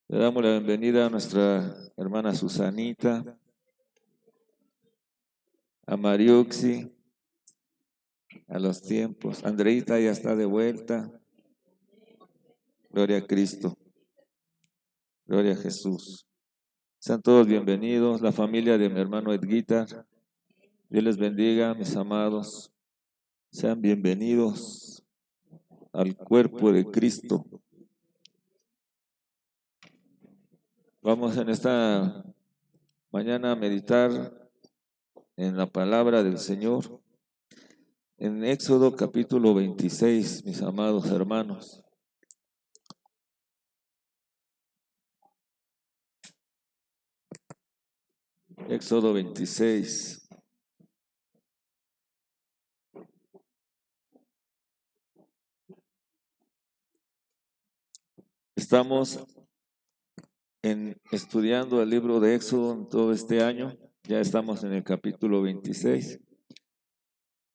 Le damos la bienvenida a nuestra hermana Susanita, a Mariuxi, a los tiempos. Andreita ya está de vuelta. Gloria a Cristo. Gloria a Jesús. Sean todos bienvenidos, la familia de mi hermano Edguita. Dios les bendiga, mis amados. Sean bienvenidos al cuerpo de Cristo. Vamos en esta mañana a meditar en la palabra del Señor. En Éxodo capítulo 26, mis amados hermanos. Éxodo 26. Estamos estudiando el libro de Éxodo en todo este año. Ya estamos en el capítulo 26,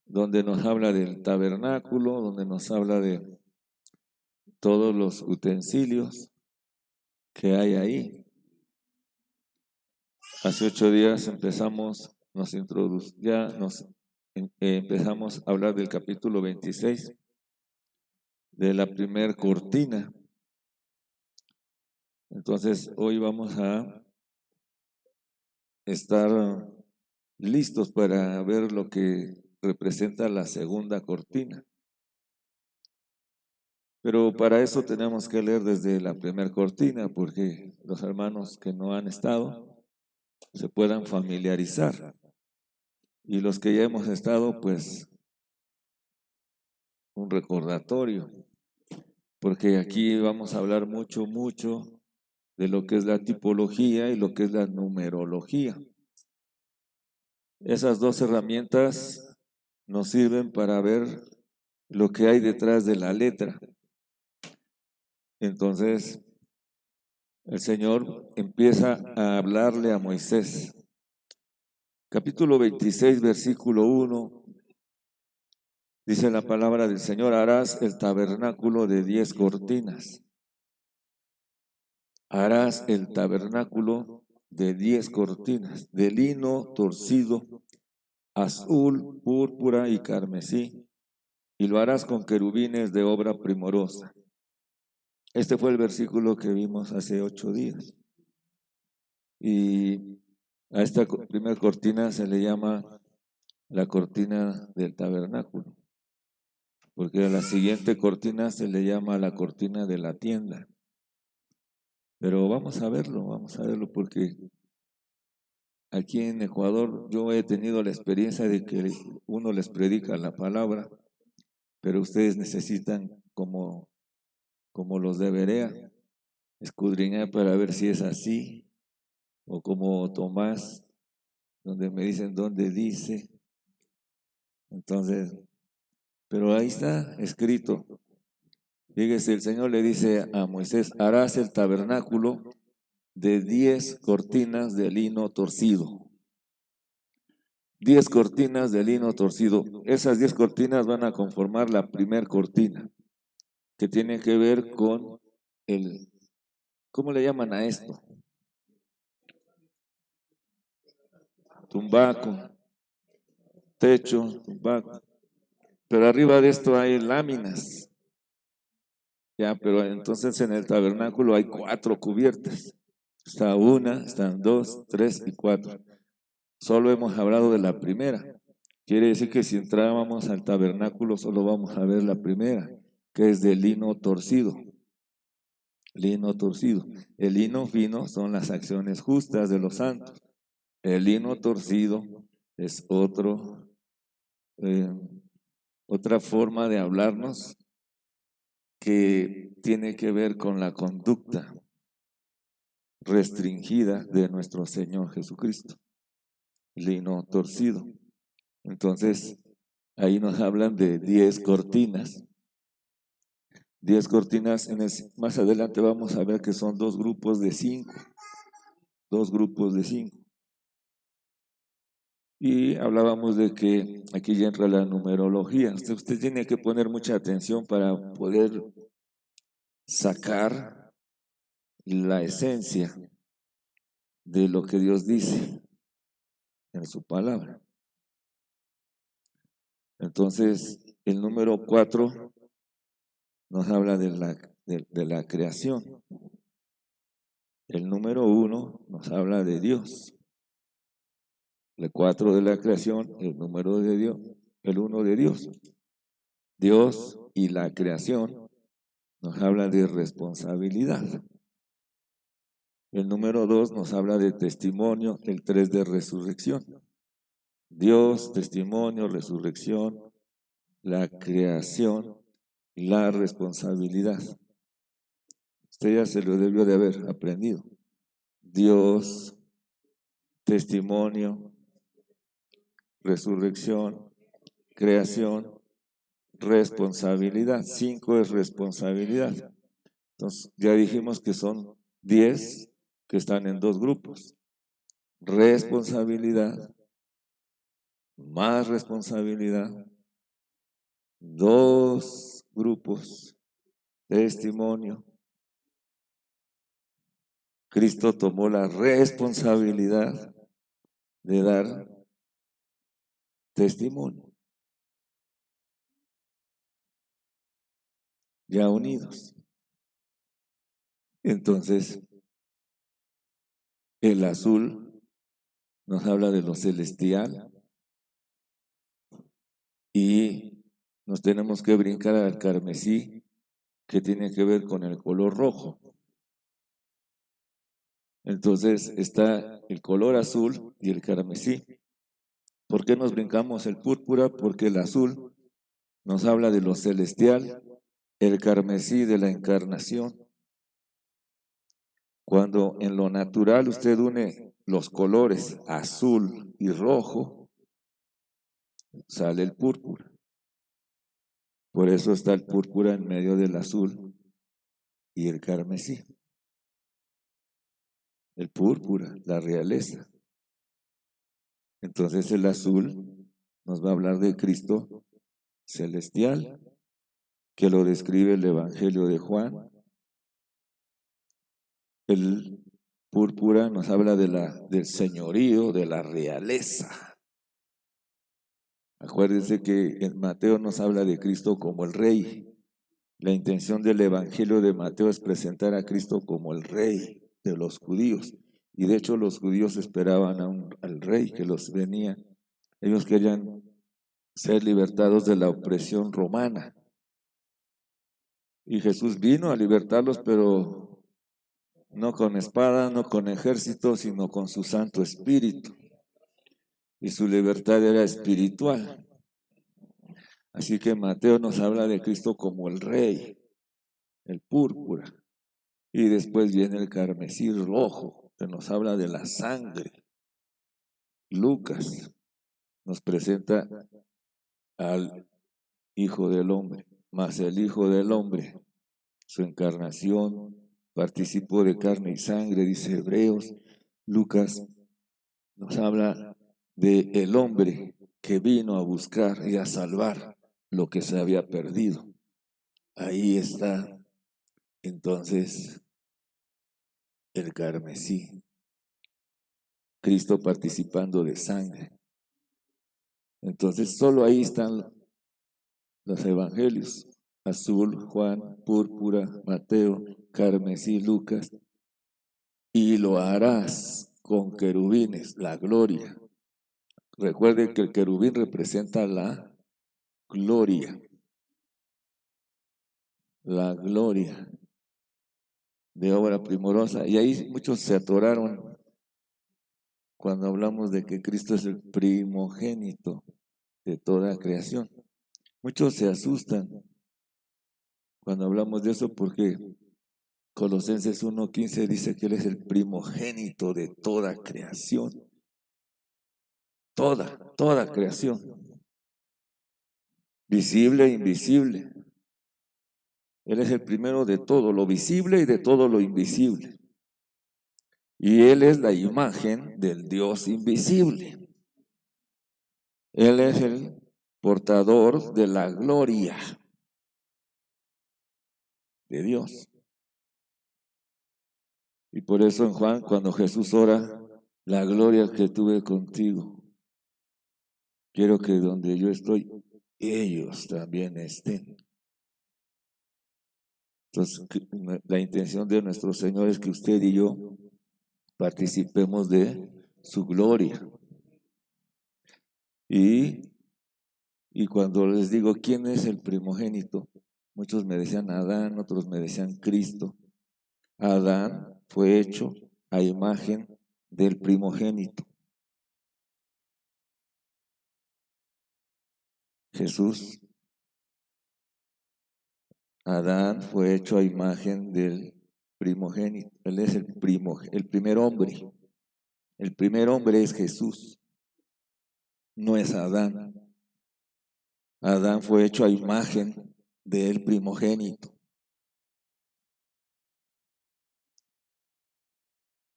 donde nos habla del tabernáculo, donde nos habla de todos los utensilios que hay ahí. Hace 8 días empezamos a hablar del capítulo 26, de la primer cortina. Entonces, hoy vamos a estar listos para ver lo que representa la segunda cortina. Pero para eso tenemos que leer desde la primera cortina, porque los hermanos que no han estado se puedan familiarizar. Y los que ya hemos estado, pues, un recordatorio, porque aquí vamos a hablar mucho de lo que es la tipología y lo que es la numerología. Esas dos herramientas nos sirven para ver lo que hay detrás de la letra. Entonces, el Señor empieza a hablarle a Moisés. Capítulo 26, versículo 1, dice la palabra del Señor: harás el tabernáculo de 10 cortinas. Harás el tabernáculo de 10 cortinas, de lino torcido, azul, púrpura y carmesí, y lo harás con querubines de obra primorosa. Este fue el versículo que vimos hace 8 días. Y a esta primera cortina se le llama la cortina del tabernáculo, porque a la siguiente cortina se le llama la cortina de la tienda. Pero vamos a verlo porque aquí en Ecuador yo he tenido la experiencia de que uno les predica la palabra, pero ustedes necesitan, como los de Berea, escudriñar para ver si es así, o como Tomás, donde me dicen dónde dice. Entonces, pero ahí está escrito. Fíjese, el Señor le dice a Moisés: harás el tabernáculo de 10 cortinas de lino torcido. 10 cortinas de lino torcido. Esas 10 cortinas van a conformar la primer cortina, que tiene que ver con ¿cómo le llaman a esto? Tumbaco, techo, tumbaco. Pero arriba de esto hay láminas. Ya, pero entonces en el tabernáculo hay 4 cubiertas. Está una, están 2, 3 y 4. Solo hemos hablado de la primera. Quiere decir que si entrábamos al tabernáculo solo vamos a ver la primera, que es de lino torcido. Lino torcido. El lino fino son las acciones justas de los santos. El lino torcido es otra forma de hablarnos que tiene que ver con la conducta restringida de nuestro Señor Jesucristo. Lino torcido. Entonces, ahí nos hablan de 10 cortinas. 10 cortinas, más adelante vamos a ver que son 2 grupos de 5. 2 grupos de 5. Y hablábamos de que aquí ya entra la numerología. Usted tiene que poner mucha atención para poder sacar la esencia de lo que Dios dice en su palabra. Entonces, el número 4 nos habla de la creación. El número 1 nos habla de Dios. El 4 de la creación, el número de Dios, el 1 de Dios. Dios y la creación nos habla de responsabilidad. El número 2 nos habla de testimonio, el 3 de resurrección. Dios, testimonio, resurrección, la creación, la responsabilidad. Usted ya se lo debió de haber aprendido. Dios, testimonio, resurrección, creación, responsabilidad. 5 es responsabilidad. Entonces, ya dijimos que son 10 que están en 2 grupos. Responsabilidad, más responsabilidad, 2 grupos, testimonio. Cristo tomó la responsabilidad de dar testimonio. Ya unidos. Entonces, el azul nos habla de lo celestial y nos tenemos que brincar al carmesí, que tiene que ver con el color rojo. Entonces está el color azul y el carmesí. ¿Por qué nos brincamos el púrpura? Porque el azul nos habla de lo celestial, el carmesí de la encarnación. Cuando en lo natural usted une los colores azul y rojo, sale el púrpura. Por eso está el púrpura en medio del azul y el carmesí. El púrpura, la realeza. Entonces el azul nos va a hablar de Cristo celestial, que lo describe el Evangelio de Juan. El púrpura nos habla del señorío, de la realeza. Acuérdense que en Mateo nos habla de Cristo como el Rey. La intención del Evangelio de Mateo es presentar a Cristo como el Rey de los judíos. Y de hecho los judíos esperaban al Rey que los venía. Ellos querían ser libertados de la opresión romana. Y Jesús vino a libertarlos, pero no con espada, no con ejército, sino con su Santo Espíritu. Y su libertad era espiritual. Así que Mateo nos habla de Cristo como el Rey, el púrpura. Y después viene el carmesí rojo, que nos habla de la sangre. Lucas nos presenta al Hijo del Hombre, más el Hijo del Hombre, su encarnación, participó de carne y sangre, dice Hebreos. Lucas nos habla de el hombre que vino a buscar y a salvar lo que se había perdido. Ahí está entonces el carmesí, Cristo participando de sangre. Entonces solo ahí están los evangelios: azul, Juan, púrpura, Mateo, carmesí, Lucas. Y lo harás con querubines, la gloria. Recuerden que el querubín representa la gloria de obra primorosa. Y ahí muchos se atoraron cuando hablamos de que Cristo es el primogénito de toda creación. Muchos se asustan cuando hablamos de eso porque Colosenses 1:15 dice que Él es el primogénito de toda creación. Toda creación. Visible e invisible. Él es el primero de todo lo visible y de todo lo invisible. Y Él es la imagen del Dios invisible. Él es el portador de la gloria de Dios. Y por eso en Juan, cuando Jesús ora, la gloria que tuve contigo, quiero que donde yo estoy, ellos también estén. Entonces, la intención de nuestro Señor es que usted y yo participemos de su gloria. Y cuando les digo quién es el primogénito, muchos me decían Adán, otros me decían Cristo. Adán fue hecho a imagen del primogénito. Jesús, Adán fue hecho a imagen del primogénito. Él es el primer hombre. El primer hombre es Jesús, no es Adán. Adán fue hecho a imagen del primogénito.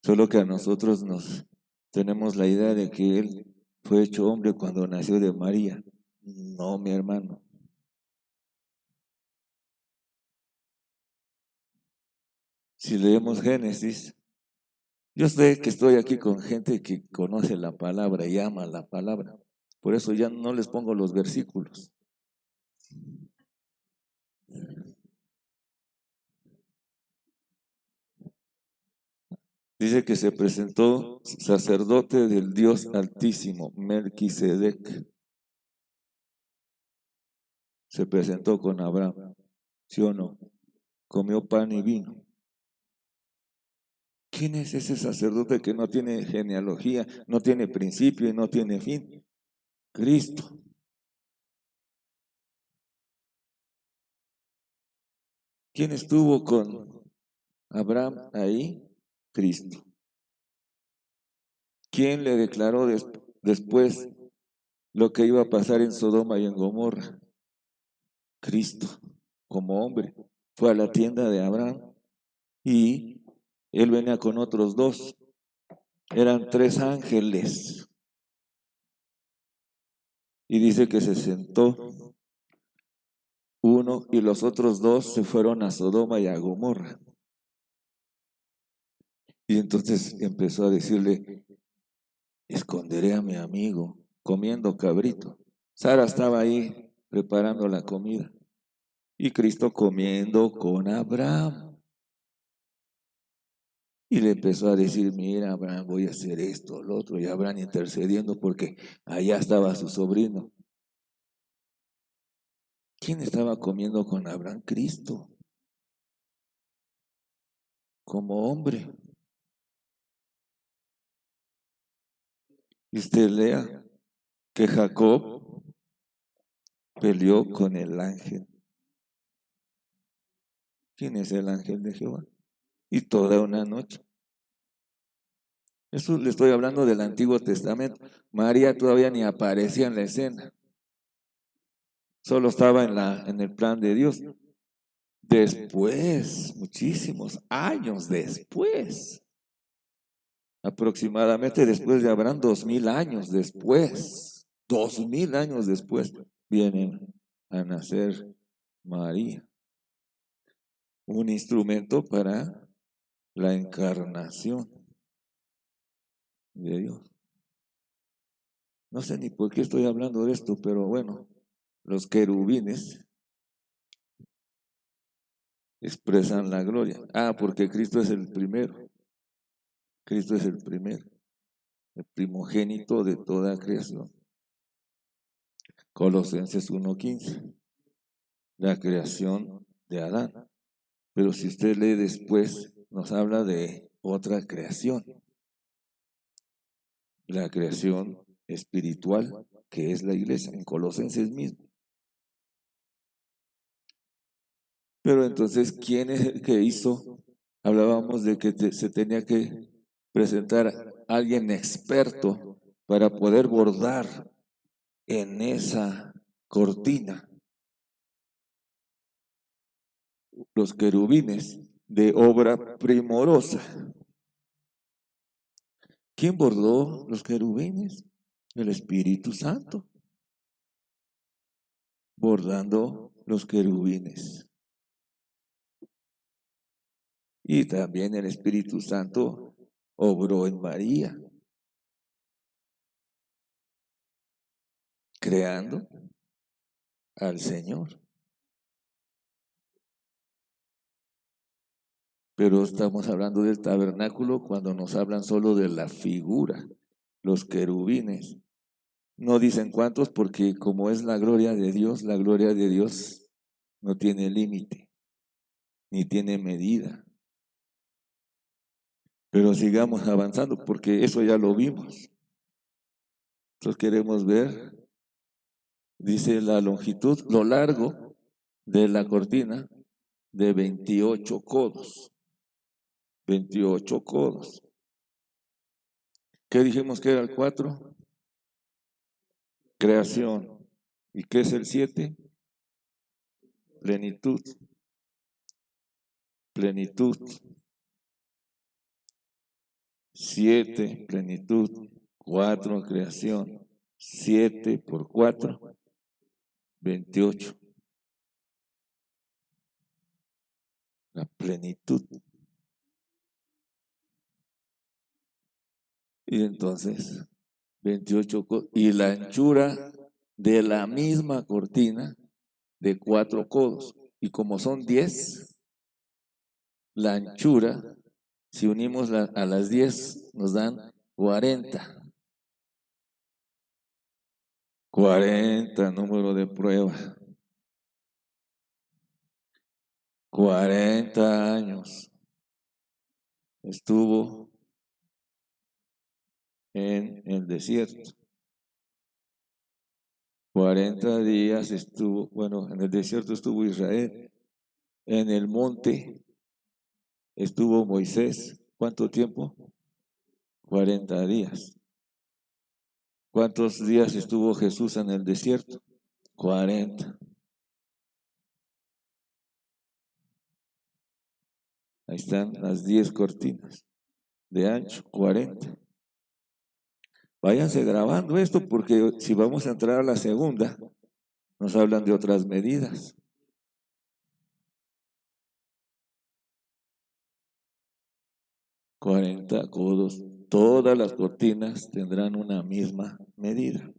Solo que a nosotros nos tenemos la idea de que él fue hecho hombre cuando nació de María. No, mi hermano. Si leemos Génesis, yo sé que estoy aquí con gente que conoce la palabra y ama la palabra. Por eso ya no les pongo los versículos. Dice que se presentó sacerdote del Dios Altísimo, Melquisedec. Se presentó con Abraham, ¿sí o no? Comió pan y vino. ¿Quién es ese sacerdote que no tiene genealogía, no tiene principio y no tiene fin? Cristo. ¿Quién estuvo con Abraham ahí? Cristo. ¿Quién le declaró después lo que iba a pasar en Sodoma y en Gomorra? Cristo, como hombre. Fue a la tienda de Abraham y él venía con otros dos. Eran 3 ángeles. Y dice que se sentó uno y los otros dos se fueron a Sodoma y a Gomorra. Y entonces empezó a decirle, esconderé a mi amigo comiendo cabrito. Sara estaba ahí preparando la comida y Cristo comiendo con Abraham. Y le empezó a decir, mira Abraham, voy a hacer esto, lo otro, y Abraham intercediendo porque allá estaba su sobrino. ¿Quién estaba comiendo con Abraham? Cristo, como hombre. Y usted lea que Jacob peleó con el ángel. ¿Quién es el ángel de Jehová? Y toda una noche. Eso le estoy hablando del Antiguo Testamento. María todavía ni aparecía en la escena. Solo estaba en el plan de Dios. Después, muchísimos años después, aproximadamente después de Abraham, 2000 años después, 2000 años después, vienen a nacer María, un instrumento para la encarnación de Dios. No sé ni por qué estoy hablando de esto, pero bueno, los querubines expresan la gloria. Ah, porque Cristo es el primero. Cristo es el primero, el primogénito de toda creación. Colosenses 1:15, la creación de Adán. Pero si usted lee después, nos habla de otra creación, la creación espiritual, que es la iglesia, en Colosenses mismo. Pero entonces, ¿quién es el que hizo? Hablábamos de que se tenía que presentar a alguien experto para poder bordar en esa cortina los querubines de obra primorosa. ¿Quién bordó los querubines? El Espíritu Santo, bordando los querubines. Y también el Espíritu Santo obró en María, creando al Señor. Pero estamos hablando del tabernáculo cuando nos hablan solo de la figura, los querubines. No dicen cuántos porque como es la gloria de Dios no tiene límite, ni tiene medida. Pero sigamos avanzando porque eso ya lo vimos. Nosotros queremos ver, dice la longitud, lo largo de la cortina de 28 codos. 28 codos. ¿Qué dijimos que era el 4? Creación. ¿Y qué es el 7? Plenitud. Plenitud. 7, plenitud. 4, creación. 7 por 4, 28. La plenitud. Y entonces, 28 codos. Y la anchura de la misma cortina de 4 codos. Y como son 10, la anchura, si unimos a las 10, nos dan 40. 40, número de prueba. 40 años estuvo en el desierto. 40 días estuvo, bueno, en el desierto estuvo Israel. En el monte estuvo Moisés. ¿Cuánto tiempo? 40 días. ¿Cuántos días estuvo Jesús en el desierto? 40. Ahí están las 10 cortinas de ancho, 40. Váyanse grabando esto porque si vamos a entrar a la segunda, nos hablan de otras medidas. $40 codos. Todas las cortinas tendrán una misma medida.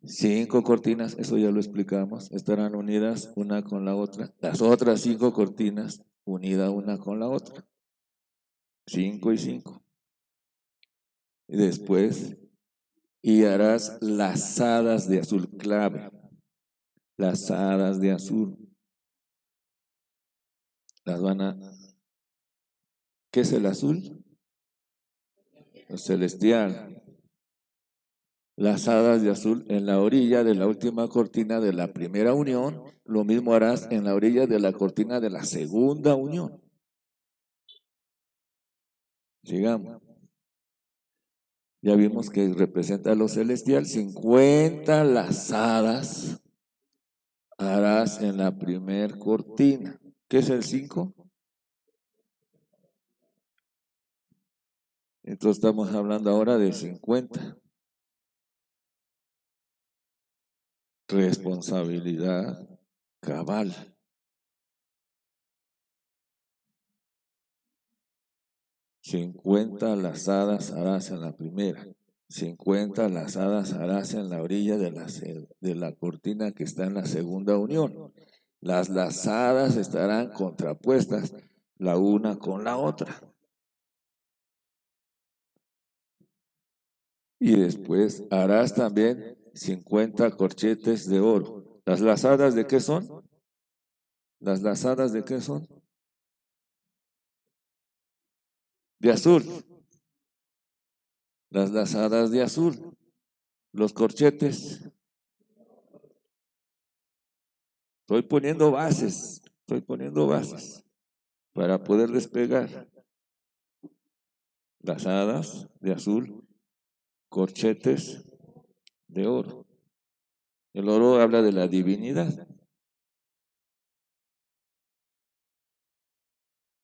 5 cortinas, eso ya lo explicamos, estarán unidas una con la otra. Las otras 5 cortinas unidas una con la otra. 5 y 5. Y después, y harás lazadas de azul clave. Lazadas de azul. Las van a... ¿Qué es el azul? El celestial. Lazadas de azul en la orilla de la última cortina de la primera unión. Lo mismo harás en la orilla de la cortina de la segunda unión. Sigamos. Ya vimos que representa lo celestial. 50 lazadas harás en la primer cortina. ¿Qué es el 5? Entonces estamos hablando ahora de 50. Responsabilidad cabal. 50 lazadas harás en la primera. 50 lazadas harás en la orilla de la cortina que está en la segunda unión. Las lazadas estarán contrapuestas la una con la otra. Y después harás también 50 corchetes de oro. ¿Las lazadas de qué son? ¿Las lazadas de qué son? De azul. Las lazadas de azul. Los corchetes. Estoy poniendo bases para poder despegar. Lazadas de azul, corchetes de oro. El oro habla de la divinidad.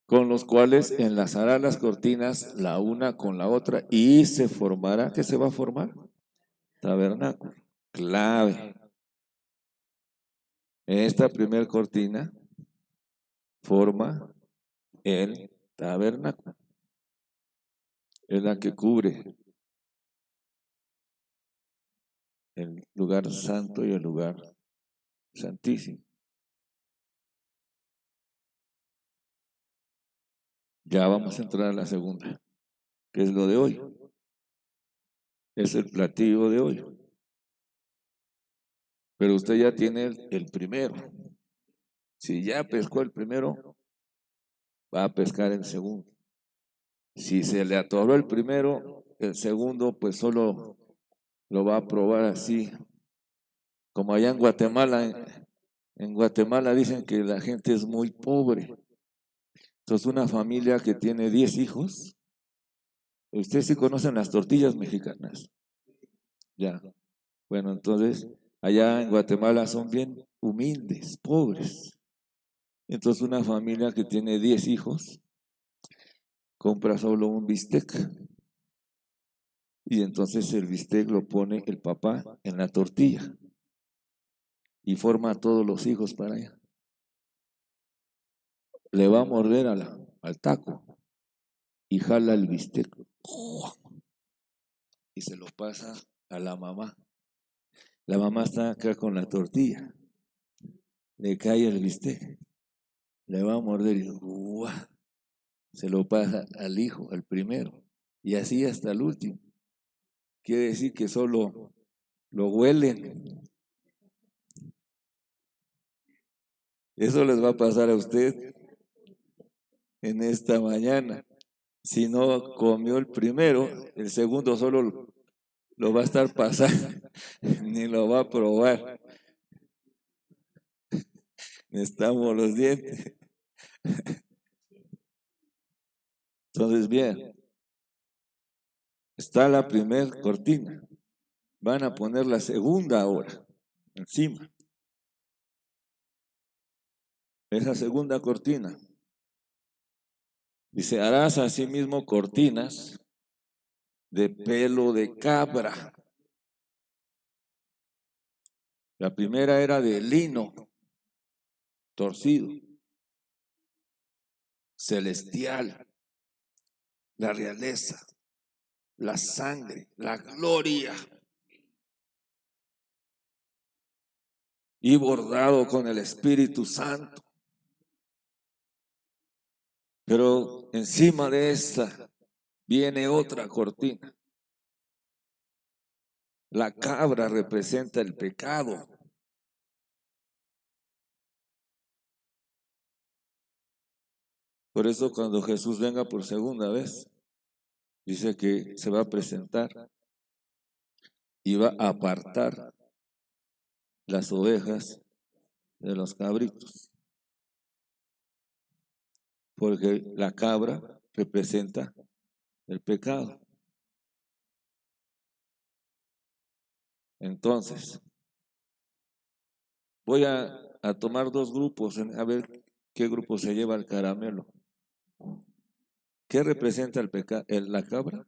Con los cuales enlazará las cortinas la una con la otra y se formará, ¿qué se va a formar? Tabernáculo. Clave. Esta primera cortina forma el tabernáculo. Es la que cubre el lugar santo y el lugar santísimo. Ya vamos a entrar a la segunda, que es lo de hoy. Es el platillo de hoy. Pero usted ya tiene el primero. Si ya pescó el primero, va a pescar el segundo. Si se le atoró el primero, el segundo pues solo lo va a probar así. Como allá en Guatemala, en Guatemala dicen que la gente es muy pobre. Entonces una familia que tiene 10 hijos, ustedes sí conocen las tortillas mexicanas. Ya. Bueno, entonces allá en Guatemala son bien humildes, pobres. Entonces una familia que tiene 10 hijos compra solo un bistec. Y entonces el bistec lo pone el papá en la tortilla y forma a todos los hijos para allá. Le va a morder al taco y jala el bistec y se lo pasa a la mamá. La mamá está acá con la tortilla, le cae el bistec, le va a morder y se lo pasa al hijo, al primero, y así hasta el último. Quiere decir que solo lo huelen. Eso les va a pasar a usted en esta mañana. Si no comió el primero, el segundo solo lo va a estar pasando, ni lo va a probar. Necesitamos los dientes. Entonces, bien, está la primera cortina. Van a poner la segunda ahora, encima. Esa segunda cortina. Dice, harás asimismo cortinas de pelo de cabra. La primera era de lino torcido, celestial, la realeza, la sangre, la gloria, y bordado con el Espíritu Santo. Pero encima de esta viene otra cortina. La cabra representa el pecado. Por eso cuando Jesús venga por segunda vez, dice que se va a presentar y va a apartar las ovejas de los cabritos. Porque la cabra representa el pecado. Entonces, voy a tomar dos grupos, a ver qué grupo se lleva el caramelo. ¿Qué representa el pecado? ¿La cabra?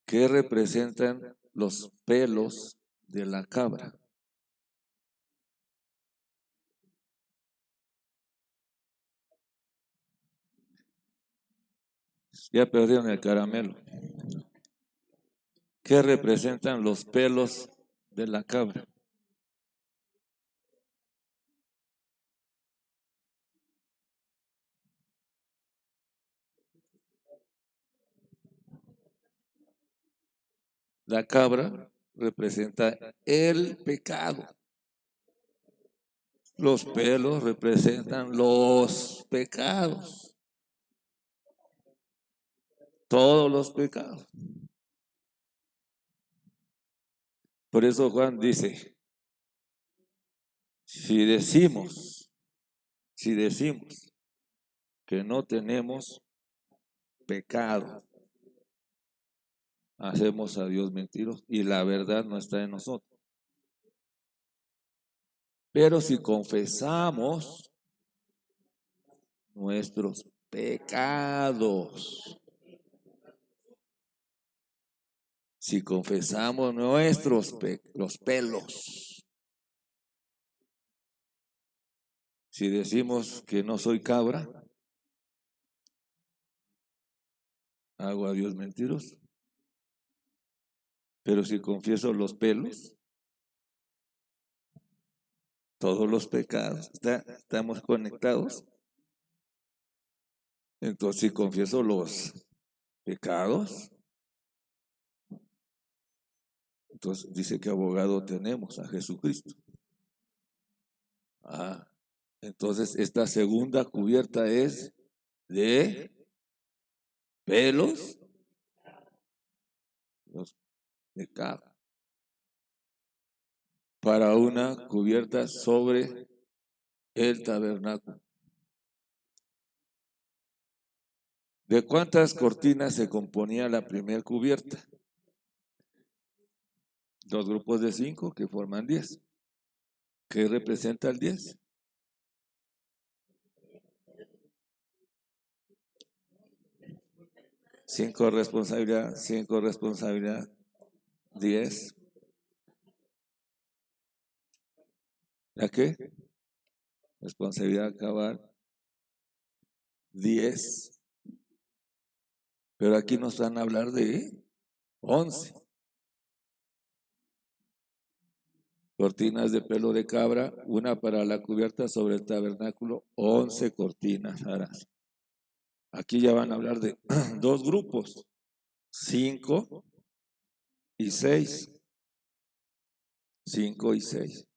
¿Qué representan los pelos de la cabra? Ya perdieron el caramelo. ¿Qué representan los pelos de la cabra? La cabra representa el pecado. Los pelos representan los pecados. Todos los pecados. Por eso Juan dice, si decimos que no tenemos pecado, hacemos a Dios mentiroso y la verdad no está en nosotros. Pero si confesamos nuestros pecados, si confesamos los pelos, Si decimos que no soy cabra, hago a Dios mentiroso. Pero si confieso los pelos, todos los pecados, estamos conectados. Entonces, si confieso los pecados, entonces dice que abogado tenemos a Jesucristo. Entonces esta segunda cubierta es de pelos, los pecados, para una cubierta sobre el tabernáculo. ¿De cuántas cortinas se componía la primera cubierta? 2 grupos de 5 que forman 10. ¿Qué representa el 10? Cinco responsabilidad, 10. ¿La qué? Responsabilidad cabal, 10. Pero aquí nos van a hablar de 11. Cortinas de pelo de cabra, una para la cubierta sobre el tabernáculo, 11 cortinas harás. Aquí ya van a hablar de 2 grupos, 5 y 6. 5 y 6.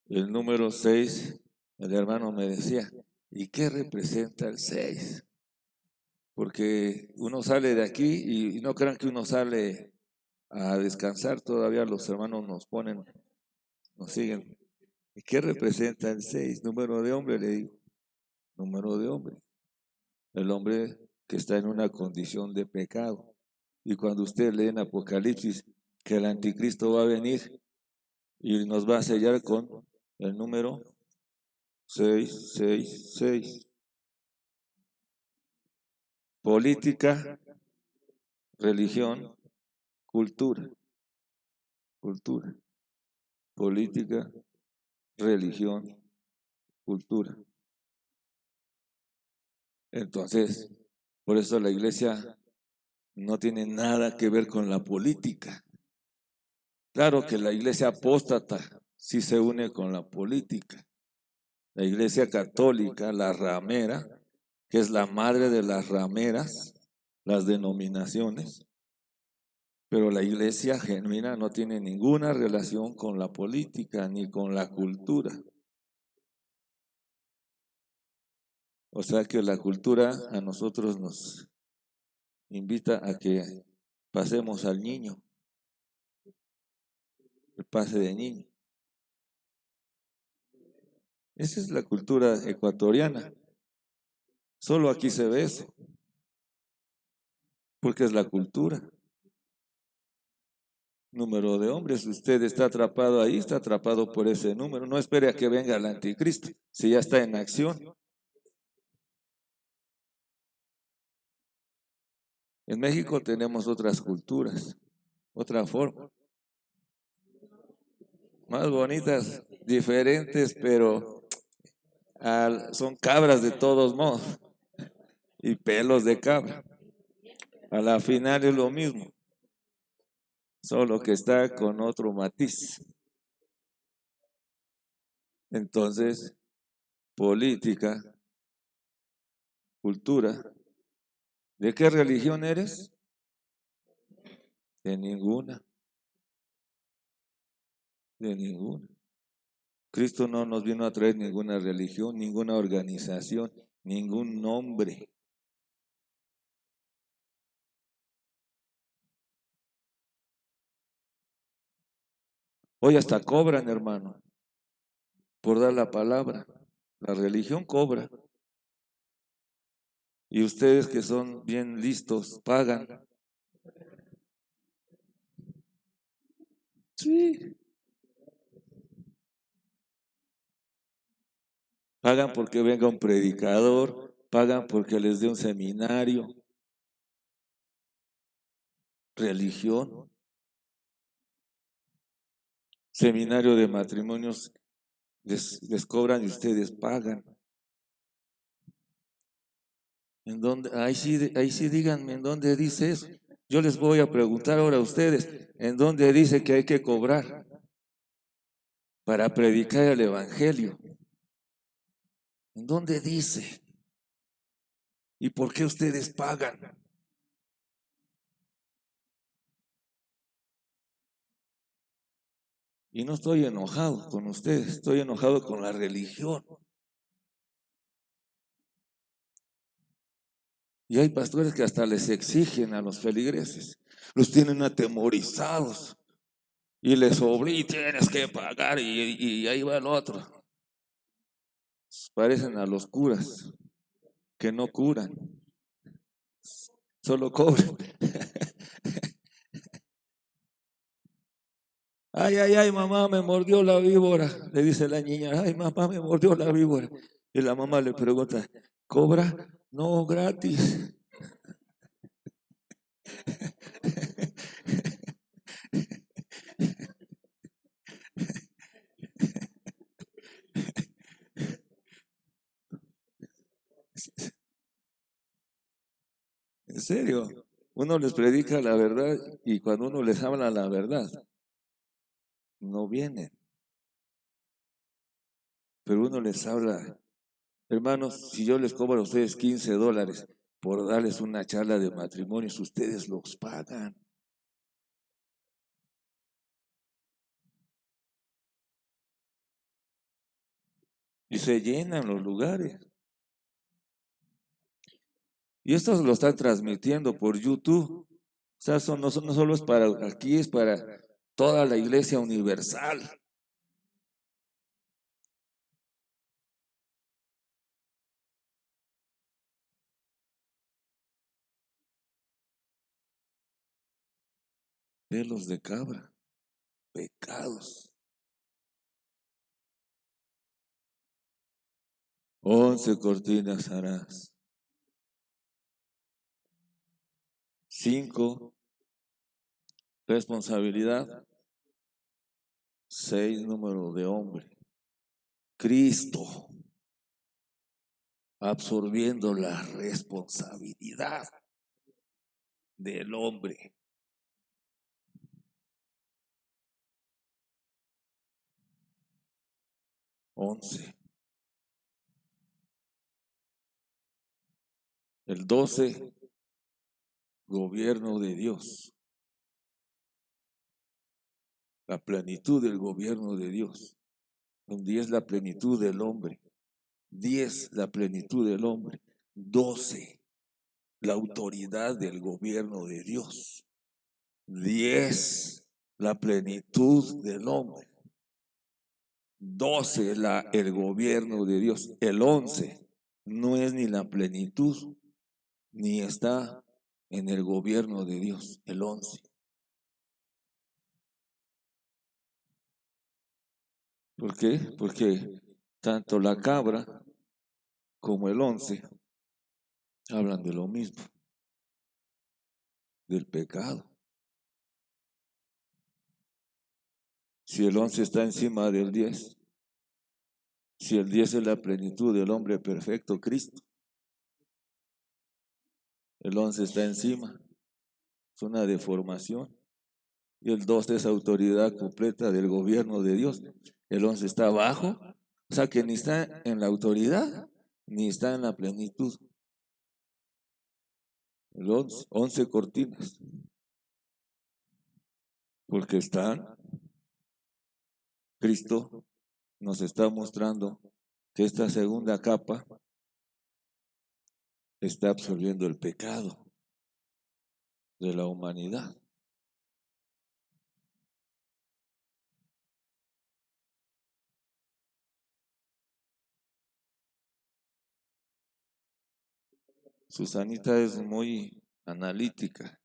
El número 6, el hermano me decía, ¿y qué representa el 6? Porque uno sale de aquí y no crean que uno sale a descansar, todavía los hermanos nos ponen, nos siguen. ¿Y qué representa el 6? Número de hombre, le digo. Número de hombre. El hombre que está en una condición de pecado. Y cuando usted lee en Apocalipsis que el anticristo va a venir y nos va a sellar con el número 666. Política, religión, cultura. Cultura. Política, religión, cultura. Entonces, por eso la iglesia no tiene nada que ver con la política. Claro que la iglesia apóstata sí se une con la política. La iglesia católica, la ramera, que es la madre de las rameras, las denominaciones, pero la iglesia genuina no tiene ninguna relación con la política ni con la cultura. O sea que la cultura a nosotros nos invita a que pasemos al niño, el pase de niño. Esa es la cultura ecuatoriana. Solo aquí se ve eso, porque es la cultura. Número de hombres, usted está atrapado ahí, está atrapado por ese número. No espere a que venga el anticristo, si ya está en acción. En México tenemos otras culturas, otra forma. Más bonitas, diferentes, pero son cabras de todos modos y pelos de cabra. A la final es lo mismo, solo que está con otro matiz. Entonces, política, cultura. ¿De qué religión eres? De ninguna. De ninguna. Cristo no nos vino a traer ninguna religión, ninguna organización, ningún nombre. Hoy hasta cobran, hermano, por dar la palabra. La religión cobra. Y ustedes que son bien listos, pagan. Sí. Pagan porque venga un predicador, pagan porque les dé un seminario. Religión. Seminario de matrimonios les cobran y ustedes pagan. ¿En dónde? Ahí sí díganme en dónde dice eso. Yo les voy a preguntar ahora a ustedes, ¿en dónde dice que hay que cobrar para predicar el evangelio? ¿En dónde dice? ¿Y por qué ustedes pagan? Y no estoy enojado con ustedes, estoy enojado con la religión. Y hay pastores que hasta les exigen a los feligreses, los tienen atemorizados y les obligan, tienes que pagar y ahí va el otro. Parecen a los curas que no curan, solo cobran. Ay, ay, ay, mamá, me mordió la víbora. Le dice la niña, ay, mamá, me mordió la víbora. Y la mamá le pregunta, ¿cobra? No, gratis. En serio, uno les predica la verdad y cuando uno les habla la verdad, no vienen. Pero uno les habla, hermanos, si yo les cobro a ustedes $15 por darles una charla de matrimonios, ustedes los pagan. Y se llenan los lugares. Y estos lo están transmitiendo por YouTube. O sea, no solo es para aquí, es para toda la iglesia universal. Pelos de cabra, pecados. 11 cortinas harás. 5, responsabilidad. 6, número de hombre. Cristo absorbiendo la responsabilidad del hombre. 11. El 12, gobierno de Dios. La plenitud del gobierno de Dios. El 10, la plenitud del hombre. 10, la plenitud del hombre. 12, la autoridad del gobierno de Dios. 10, la plenitud del hombre. 12, el gobierno de Dios. El 11 no es ni la plenitud, ni está en el gobierno de Dios. El 11. ¿Por qué? Porque tanto la cabra como el 11 hablan de lo mismo, del pecado. Si el 11 está encima del 10, si el 10 es la plenitud del hombre perfecto, Cristo, el 11 está encima, es una deformación. Y el 12 es autoridad completa del gobierno de Dios. El 11 está abajo, o sea que ni está en la autoridad, ni está en la plenitud. El 11 cortinas, porque Cristo nos está mostrando que esta segunda capa está absorbiendo el pecado de la humanidad. Susanita es muy analítica.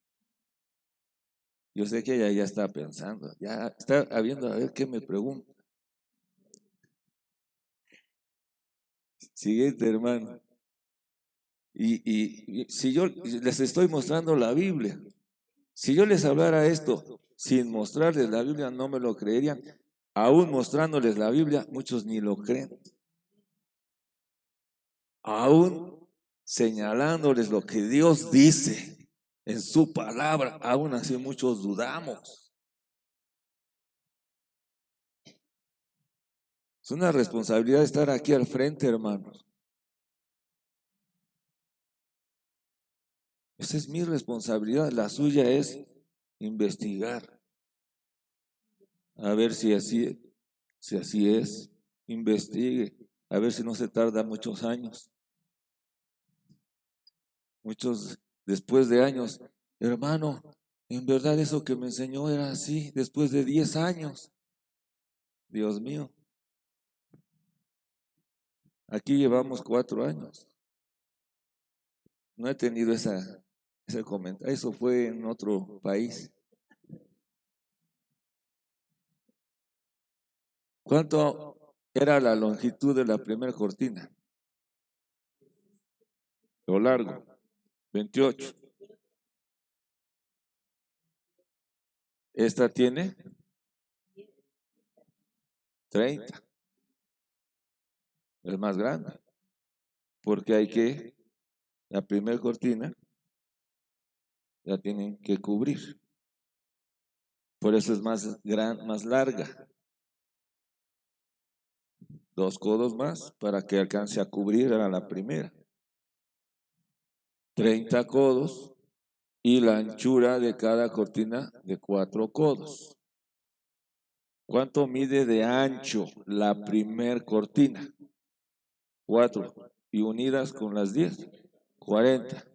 Yo sé que ella ya está pensando, ya está habiendo a ver qué me pregunta. Siguiente, hermano. Y si yo les estoy mostrando la Biblia, si yo les hablara esto sin mostrarles la Biblia, no me lo creerían. aún mostrándoles la Biblia, muchos ni lo creen. Aún señalándoles lo que Dios dice en su palabra, aún así muchos dudamos. Es una responsabilidad estar aquí al frente, hermanos. Esa es mi responsabilidad, la suya es investigar, a ver si así es, investigue, a ver si no se tarda muchos años. Muchos después de años, hermano, en verdad eso que me enseñó era así, después de 10 años. Dios mío, aquí llevamos 4 años. No he tenido ese comentario, eso fue en otro país. ¿Cuánto era la longitud de la primera cortina? Lo largo, 28. Esta tiene 30. Es más grande. Porque la primera cortina la tienen que cubrir. Por eso es más larga. 2 codos más para que alcance a cubrir a la primera. 30 codos y la anchura de cada cortina de 4 codos. ¿Cuánto mide de ancho la primer cortina? 4. Y unidas con las 10, 40.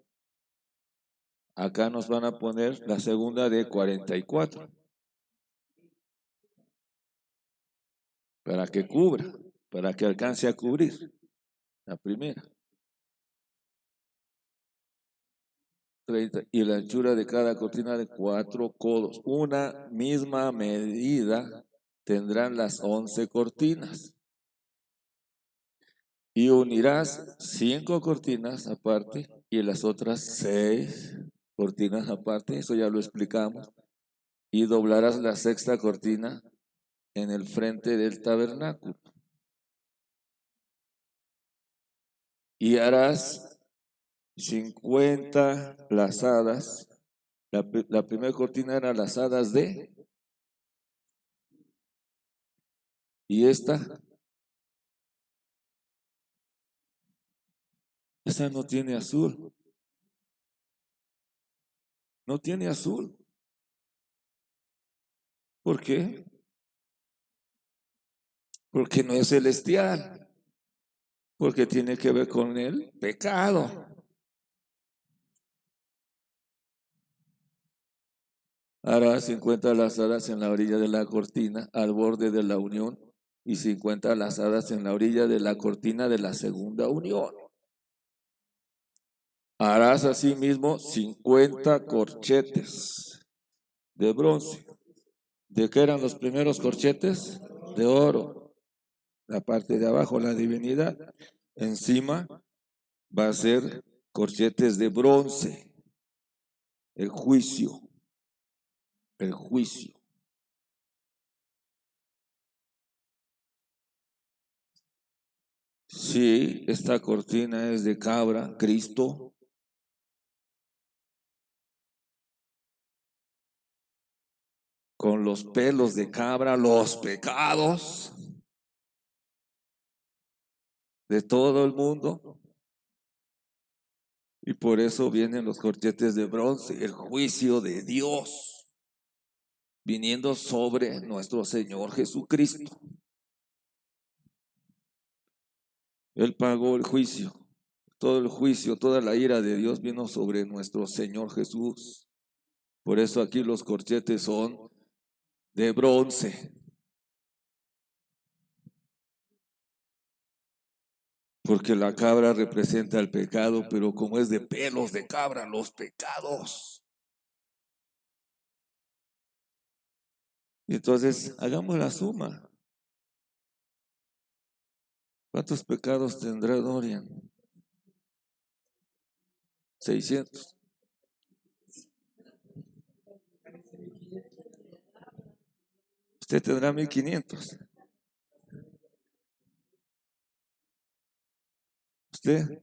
Acá nos van a poner la segunda de 44. Para que cubra, para que alcance a cubrir la primera. 30. Y la anchura de cada cortina de 4 codos. Una misma medida tendrán las 11 cortinas. Y unirás 5 cortinas aparte y las otras 6 cortinas aparte, eso ya lo explicamos. Y doblarás la sexta cortina en el frente del tabernáculo. Y harás 50 lazadas. La primera cortina era lazadas de, y esta no tiene azul. No tiene azul. ¿Por qué? Porque no es celestial. Porque tiene que ver con el pecado. Hará 50 lazadas en la orilla de la cortina, al borde de la unión, y 50 lazadas en la orilla de la cortina de la segunda unión. Harás asimismo 50 corchetes de bronce. ¿De qué eran los primeros corchetes? De oro. La parte de abajo, la divinidad. Encima va a ser corchetes de bronce. El juicio. El juicio. Sí, esta cortina es de cabra, Cristo. Con los pelos de cabra, los pecados de todo el mundo. Y por eso vienen los corchetes de bronce, el juicio de Dios, viniendo sobre nuestro Señor Jesucristo. Él pagó el juicio, todo el juicio, toda la ira de Dios vino sobre nuestro Señor Jesús. Por eso aquí los corchetes son de bronce. Porque la cabra representa el pecado, pero como es de pelos de cabra, los pecados. Entonces, hagamos la suma. ¿Cuántos pecados tendrá Dorian? 600. Usted tendrá 1500. Usted,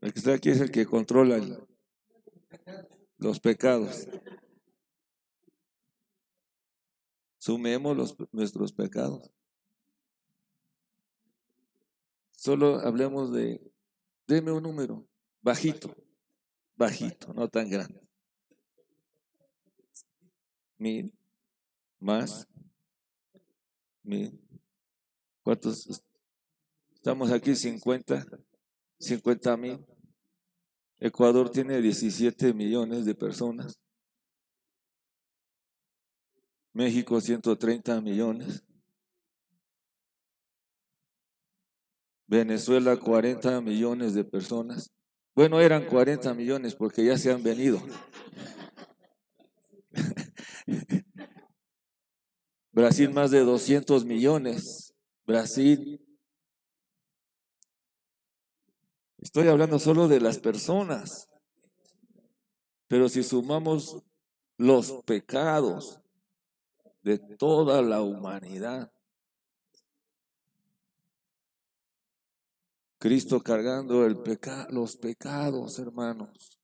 el que está aquí es el que controla los pecados. Sumemos nuestros pecados. Solo hablemos deme un número, bajito, no tan grande. 1000 más 1000. ¿Cuántos? Estamos aquí 50,000. Ecuador tiene 17 millones de personas. México 130 millones. Venezuela 40 millones de personas. Bueno, eran 40 millones porque ya se han venido. Brasil más de 200 millones. Brasil. Estoy hablando solo de las personas. Pero si sumamos los pecados de toda la humanidad, Cristo cargando los pecados, hermanos.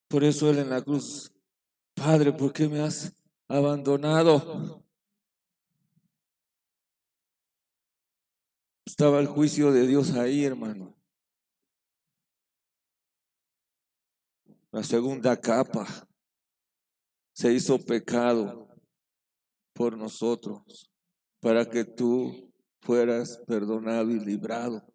Por eso Él en la cruz, Padre, ¿por qué me has abandonado? Estaba el juicio de Dios ahí, hermano. La segunda capa se hizo pecado por nosotros para que tú fueras perdonado y librado.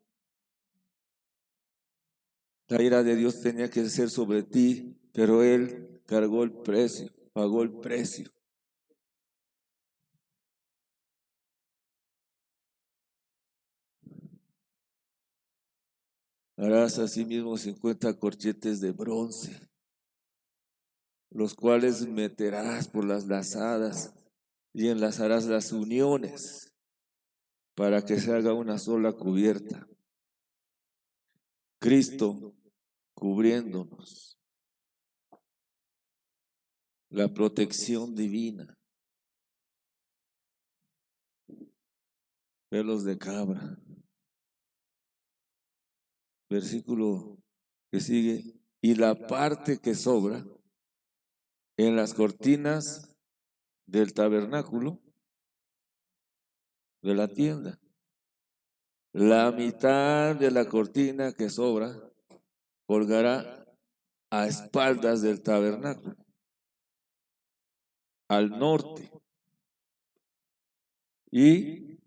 La ira de Dios tenía que ser sobre ti, pero Él cargó el precio, pagó el precio. Harás asimismo 50 corchetes de bronce, los cuales meterás por las lazadas y enlazarás las uniones para que se haga una sola cubierta. Cristo cubriéndonos. La protección divina. Pelos de cabra. Versículo que sigue. Y la parte que sobra en las cortinas del tabernáculo, de la tienda. La mitad de la cortina que sobra colgará a espaldas del tabernáculo, al norte. ¿Y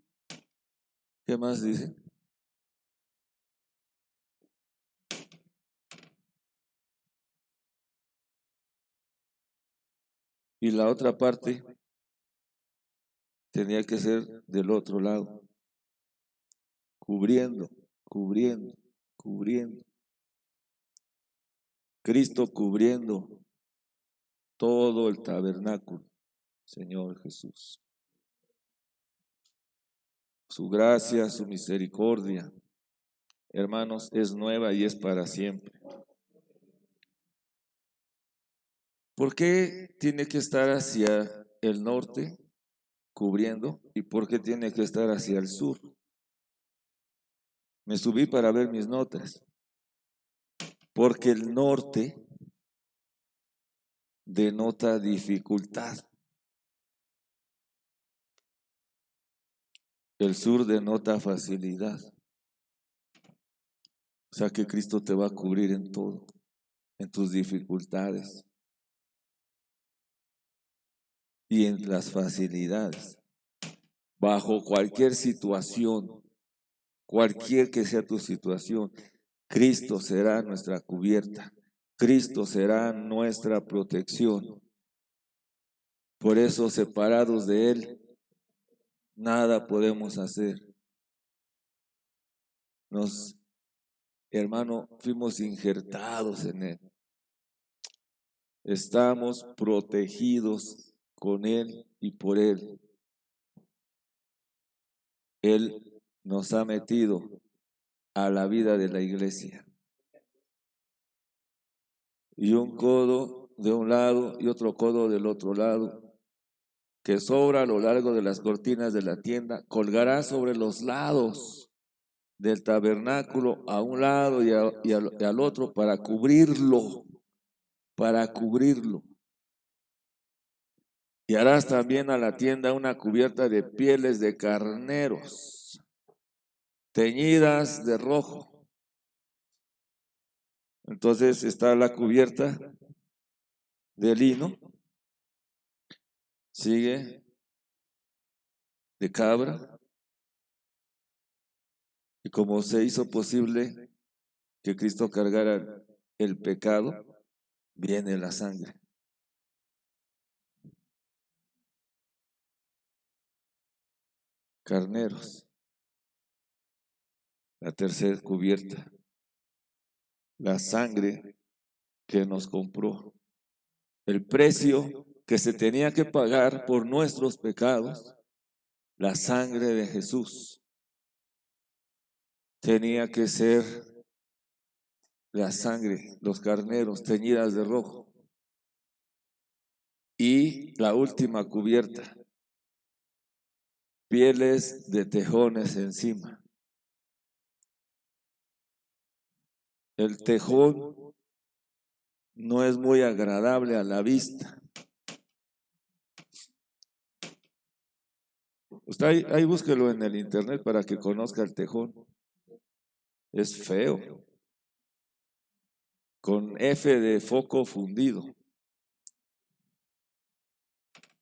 qué más dice? Y la otra parte tenía que ser del otro lado, cubriendo. Cristo cubriendo todo el tabernáculo, Señor Jesús. Su gracia, su misericordia, hermanos, es nueva y es para siempre. ¿Por qué tiene que estar hacia el norte cubriendo y por qué tiene que estar hacia el sur? Me subí para ver mis notas. Porque el norte denota dificultad. El sur denota facilidad. O sea que Cristo te va a cubrir en todo, en tus dificultades y en las facilidades. Bajo cualquier situación, cualquier que sea tu situación, Cristo será nuestra cubierta. Cristo será nuestra protección. Por eso, separados de Él, nada podemos hacer. Hermano, fuimos injertados en Él. Estamos protegidos con Él y por Él. Él nos ha metido a la vida de la iglesia. Y un codo de un lado y otro codo del otro lado. que sobra a lo largo de las cortinas de la tienda, colgará sobre los lados del tabernáculo, a un lado y al otro, para cubrirlo, Y harás también a la tienda una cubierta de pieles de carneros, teñidas de rojo. Entonces está la cubierta de lino, sigue de cabra, y como se hizo posible que Cristo cargara el pecado, viene la sangre. Carneros, la tercera cubierta, la sangre que nos compró, el precio que se tenía que pagar por nuestros pecados, la sangre de Jesús. Tenía que ser la sangre, los carneros teñidas de rojo. Y la última cubierta, pieles de tejones encima. El tejón no es muy agradable a la vista. Usted ahí búsquelo en el internet para que conozca el tejón. Es feo, con F de foco fundido.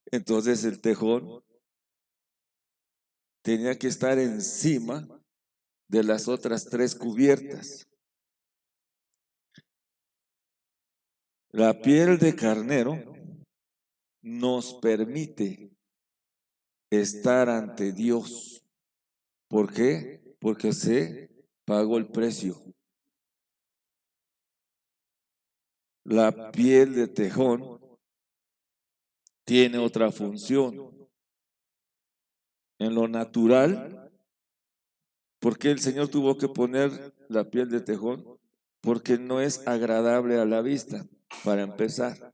Entonces el tejón tenía que estar encima de las otras tres cubiertas. La piel de carnero nos permite estar ante Dios. ¿Por qué? Porque se pagó el precio. La piel de tejón tiene otra función. En lo natural, ¿por qué el Señor tuvo que poner la piel de tejón? Porque no es agradable a la vista, para empezar.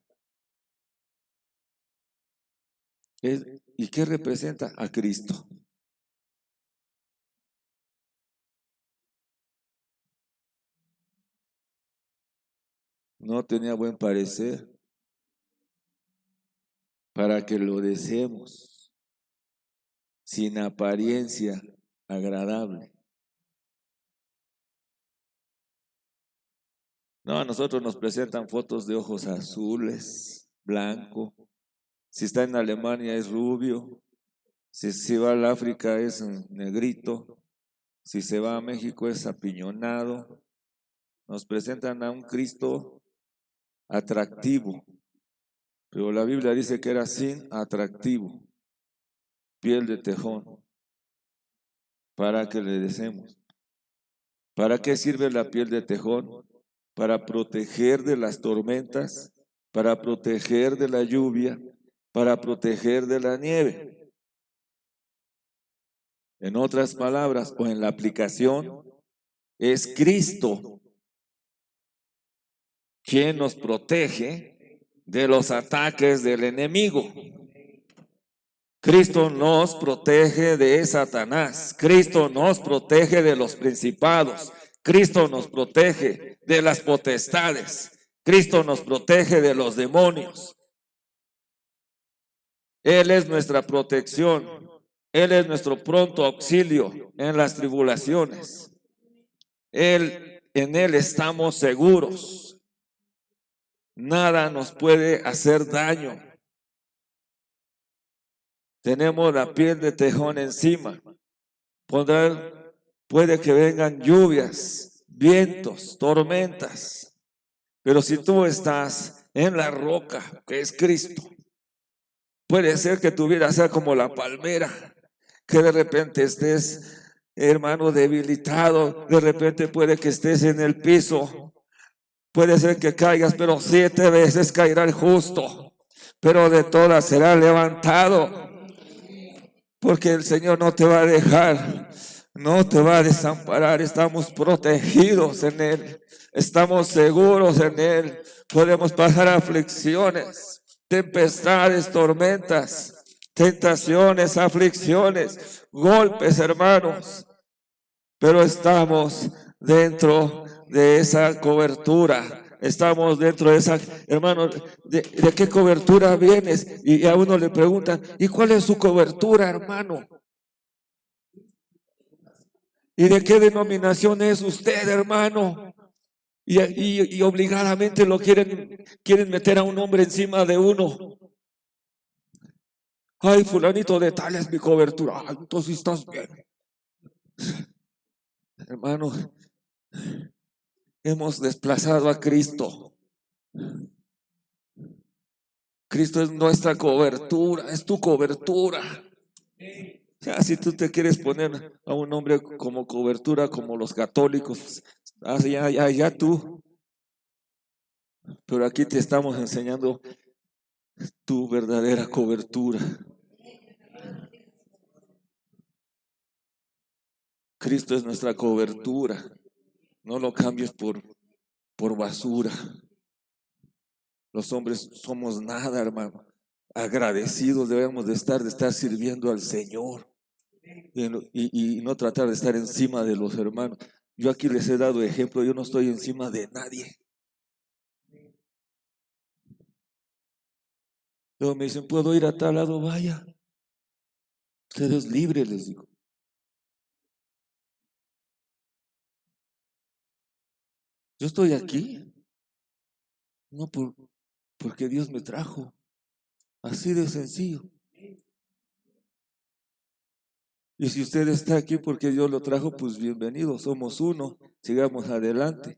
¿Y qué representa? A Cristo. No tenía buen parecer para que lo deseemos, sin apariencia agradable. No, a nosotros nos presentan fotos de ojos azules, blanco. Si está en Alemania es rubio. Si va al África es negrito. Si se va a México es apiñonado. Nos presentan a un Cristo atractivo, pero la Biblia dice que era sin atractivo, piel de tejón, para que le deseemos. ¿Para qué sirve la piel de tejón? Para proteger de las tormentas, para proteger de la lluvia, para proteger de la nieve. En otras palabras, o en la aplicación, es Cristo quien nos protege de los ataques del enemigo. Cristo nos protege de Satanás. Cristo nos protege de los principados. Cristo nos protege de las potestades. Cristo nos protege de los demonios. Él es nuestra protección. Él es nuestro pronto auxilio en las tribulaciones. En Él estamos seguros. Nada nos puede hacer daño. Tenemos la piel de tejón encima. Puede que vengan lluvias, vientos, tormentas. Pero si tú estás en la roca, que es Cristo, puede ser que tu vida sea como la palmera, que de repente estés, hermano, debilitado. De repente puede que estés en el piso. Puede ser que caigas, pero 7 veces caerá el justo, pero de todas será levantado. Porque el Señor no te va a dejar, no te va a desamparar. Estamos protegidos en Él, estamos seguros en Él. Podemos pasar aflicciones, tempestades, tormentas, tentaciones, aflicciones, golpes, hermanos, pero estamos dentro de esa cobertura. Estamos dentro de esa, hermano, ¿de qué cobertura vienes? Y a uno le preguntan, ¿y cuál es su cobertura, hermano? ¿Y de qué denominación es usted, hermano? Y obligadamente lo quieren meter a un hombre encima de uno. Ay, fulanito de tal es mi cobertura. Ay, entonces estás bien. Hermano, hemos desplazado a Cristo. Cristo es nuestra cobertura, es tu cobertura. Ya, si tú te quieres poner a un hombre como cobertura, como los católicos, ya tú. Pero aquí te estamos enseñando tu verdadera cobertura. Cristo es nuestra cobertura. No lo cambies por basura. Los hombres somos nada, hermano. Agradecidos debemos de estar sirviendo al Señor y no tratar de estar encima de los hermanos. Yo aquí les he dado ejemplo, yo no estoy encima de nadie. Luego me dicen, ¿puedo ir a tal lado? Vaya. Usted es libre, les digo. Yo estoy aquí, no porque Dios me trajo. Así de sencillo. Y si usted está aquí porque Dios lo trajo, pues bienvenido, somos uno, sigamos adelante.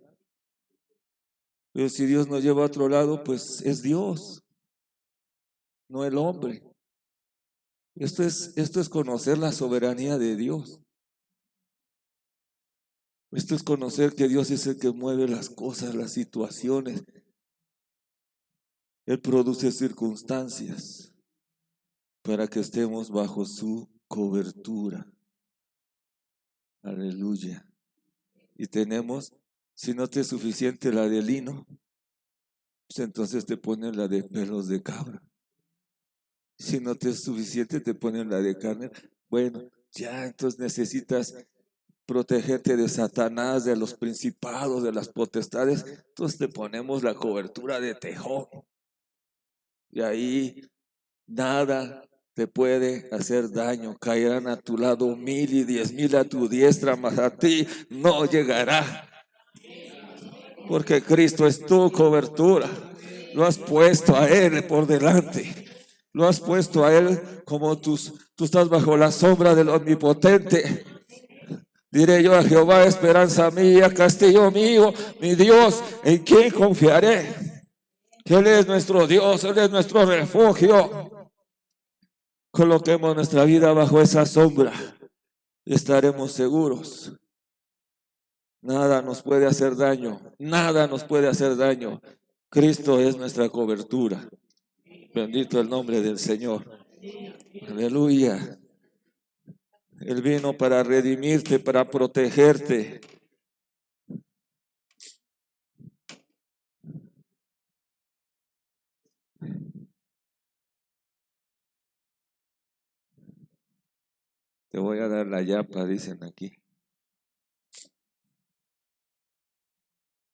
Pero si Dios nos lleva a otro lado, pues es Dios, no el hombre. Esto es conocer la soberanía de Dios. Esto es conocer que Dios es el que mueve las cosas, las situaciones. Él produce circunstancias para que estemos bajo su cobertura. Aleluya. Y tenemos, si no te es suficiente la de lino, pues entonces te ponen la de pelos de cabra. Si no te es suficiente, te ponen la de carne. Bueno, ya entonces necesitas protegerte de Satanás, de los principados, de las potestades. Entonces te ponemos la cobertura de tejón. Y ahí nada te puede hacer daño. Caerán a tu lado 1000 y 10,000 a tu diestra, mas a ti no llegará. Porque Cristo es tu cobertura. Lo has puesto a Él por delante. Lo has puesto a Él como tú estás bajo la sombra del Omnipotente. Diré yo a Jehová, esperanza mía, castillo mío, mi Dios, ¿en quién confiaré? Que Él es nuestro Dios, Él es nuestro refugio. Coloquemos nuestra vida bajo esa sombra y estaremos seguros. Nada nos puede hacer daño, nada nos puede hacer daño. Cristo es nuestra cobertura. Bendito el nombre del Señor. Aleluya. Él vino para redimirte, para protegerte. Te voy a dar la yapa, dicen aquí.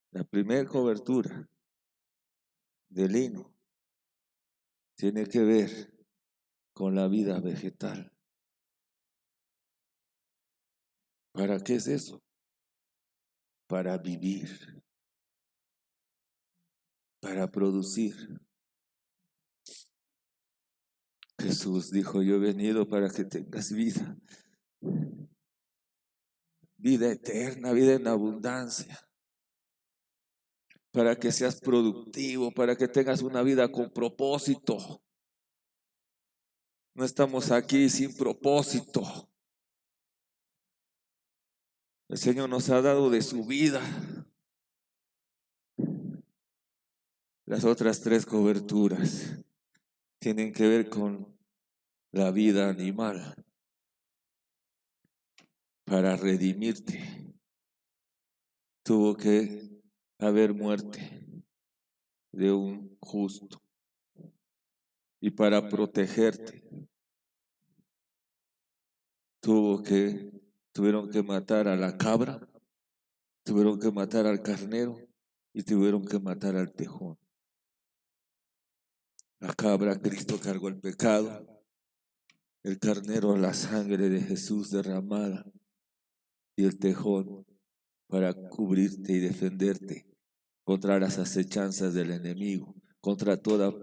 La primera cobertura de lino tiene que ver con la vida vegetal. ¿Para qué es eso? Para vivir, para producir. Jesús dijo, yo he venido para que tengas vida. Vida eterna, vida en abundancia. Para que seas productivo, para que tengas una vida con propósito. No estamos aquí sin propósito. El Señor nos ha dado de su vida. Las otras 3 coberturas tienen que ver con la vida animal. Para redimirte, tuvo que haber muerte de un justo. Y para protegerte, tuvieron que matar a la cabra, tuvieron que matar al carnero y tuvieron que matar al tejón. La cabra, Cristo cargó el pecado, el carnero, la sangre de Jesús derramada, y el tejón para cubrirte y defenderte contra las acechanzas del enemigo, contra toda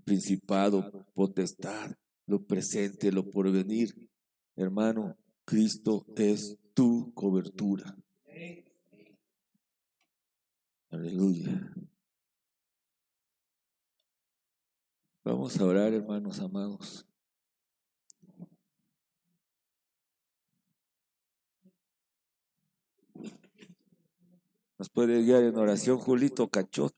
principado, potestad, lo presente, lo porvenir. Hermano, Cristo es tu cobertura. Aleluya. Vamos a orar, hermanos amados. Nos puede guiar en oración Julito Cachot.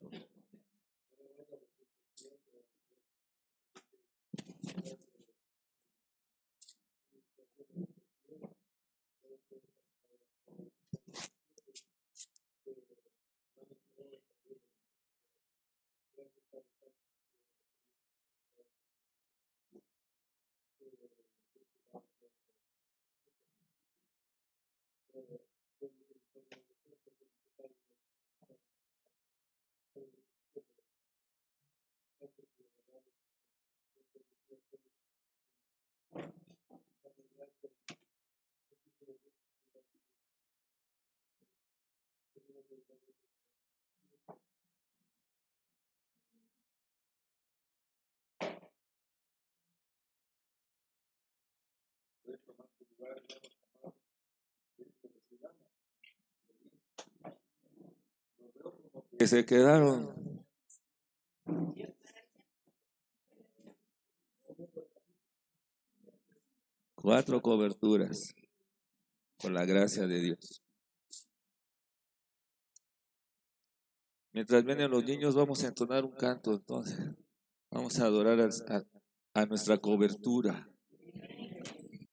Que se quedaron. Cuatro coberturas, por la gracia de Dios. Mientras vienen los niños, vamos a entonar un canto entonces. Vamos a adorar a nuestra cobertura.